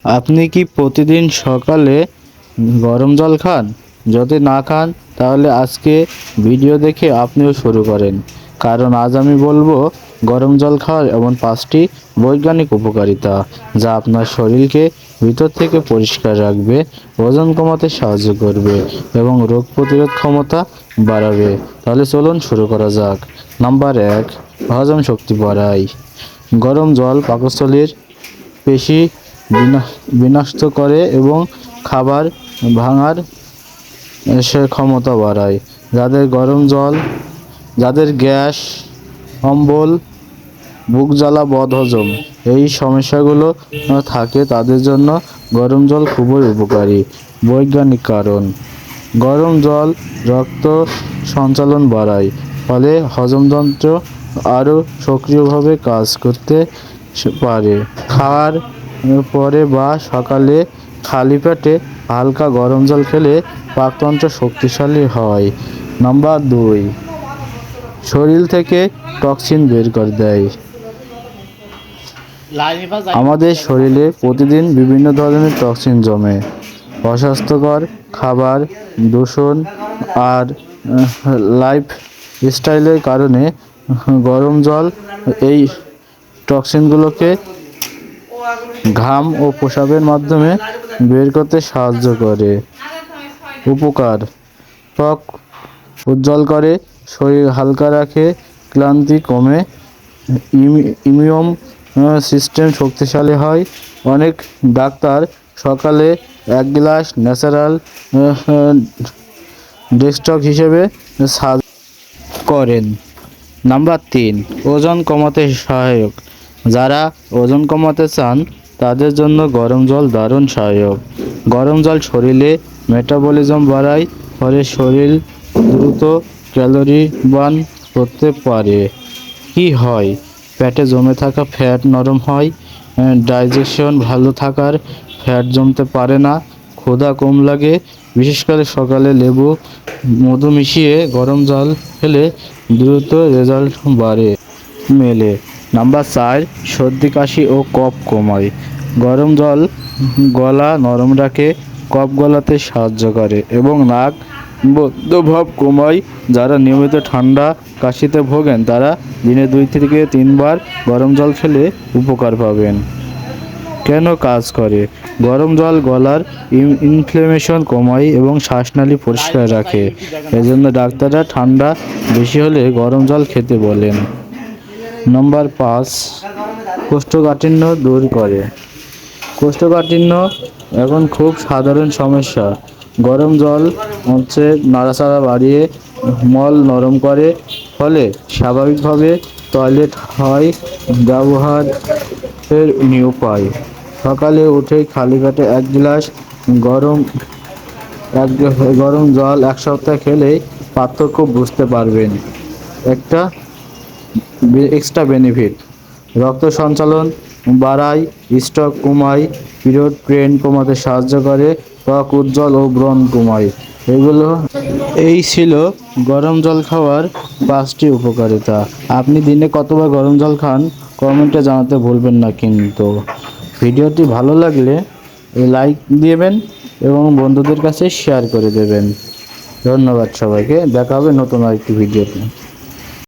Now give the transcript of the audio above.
আপনি কি প্রতিদিন সকালে গরম জল খান? যদি না খান তাহলে আজকে ভিডিও দেখে আপনিও শুরু করেন। কারণ আজ আমি বলবো গরম জল খাওয়ার এমন 5টি বৈজ্ঞানিক উপকারিতা যা আপনার শরীরকে ভিতর থেকে পরিষ্কার রাখবে, ওজন কমাতে সাহায্য করবে এবং রোগ প্রতিরোধ ক্ষমতা বাড়াবে। তাহলে চলুন শুরু করা যাক। নাম্বার 1, হজম শক্তি বাড়ায়। গরম জল পাকস্থলীর পেশি বিনষ্ট করে এবং খাবার ভাঙার সে ক্ষমতা বাড়ায়। যাদের গ্যাস, অম্বল, বুক জ্বালা, বদহজম এই সমস্যাগুলো থাকে তাদের জন্য গরম জল খুবই উপকারী। বৈজ্ঞানিক কারণ: গরম জল রক্ত সঞ্চালন বাড়ায়, ফলে হজমতন্ত্র আরও সক্রিয়ভাবে কাজ করতে পারে। খাওয়ার পরে বা সকালে খালি পেটে হালকা গরম জল খেলে পাকতন্ত্র শক্তিশালী হয়। নাম্বার 2, শরীর থেকে টক্সিন বের করে দেয়। আমাদের শরীরে প্রতিদিন বিভিন্ন ধরনের টক্সিন জমে। অস্বাস্থ্যকর খাবার, দূষণ আর লাইফ স্টাইলের কারণে গরম জল এই টক্সিনগুলোকে ঘাম ও প্রস্রাবের মাধ্যমে বের করতে সাহায্য করে। উপকার: ত্বক উজ্জ্বল করে, শরীর হালকা রাখে, ক্লান্তি কমে, ইমিউন সিস্টেম শক্তিশালী হয়। অনেক ডাক্তার সকালে 1 গ্লাস ন্যাচারাল ডেটক্স হিসেবে সাজেস্ট করেন। নাম্বার 3, ওজন কমাতে সহায়ক। যারা ওজন কমাতে চান তাদের জন্য গরম জল দারুণ সহায়ক। গরম জল শরীরে মেটাবলিজম বাড়ায়, ফলে শরীর দ্রুত ক্যালোরি বার্ন করতে পারে। কি হয়? পেটে জমে থাকা ফ্যাট নরম হয়, ডাইজেশন ভালো থাকার ফ্যাট জমতে পারে না, ক্ষুধা কম লাগে। বিশেষ করে সকালে লেবু, মধু মিশিয়ে গরম জল খেলে দ্রুত রেজাল্ট মেলে। নাম্বার 4, সর্দি কাশি ও কফ কমায়। গরম জল গলা নরম রাখে, কফ গলাতে সাহায্য করে এবং নাক বদ্ধভাব কমায়। যারা নিয়মিত ঠান্ডা কাশিতে ভোগেন তারা দিনে 2 থেকে 3 বার গরম জল খেলে উপকার পাবেন। কেন কাজ করে? গরম জল গলার ইনফ্লেমেশন কমায় এবং শ্বাসনালী পরিষ্কার রাখে। এজন্য ডাক্তাররা ঠান্ডা বেশি হলে গরম জল খেতে বলেন। নাম্বার 5, কোষ্ঠকাঠিন্য দূর করে। কোষ্ঠকাঠিন্য এখন খুব সাধারণ সমস্যা। গরম জল নাড়াচাড়া বাড়িয়ে মল নরম করে, ফলে স্বাভাবিকভাবে টয়লেট হয়। ব্যবহারের উপায়: সকালে উঠে খালি পেটে 1 গ্লাস গরম জল 1 সপ্তাহ খেলেই পার্থক্য বুঝতে পারবেন। একটা এক্সট্রা বেনিফিট: রক্ত সঞ্চালন বাড়ায়, স্ট্রোক কমায়, পিরিয়ড পেইন কমাতে সাহায্য করে, ত্বক উজ্জ্বল ও ব্রণ কমায়। এই ছিল গরম জল খাওয়ার 5টি উপকারিতা। আপনি দিনে কতবার গরম জল খান কমেন্টে জানাতে ভুলবেন না। কিন্তু ভিডিওটি ভালো লাগলে লাইক দিবেন এবং বন্ধুদের কাছে শেয়ার করে দেবেন। ধন্যবাদ সবাইকে। দেখা হবে নতুন আরেকটি ভিডিওতে।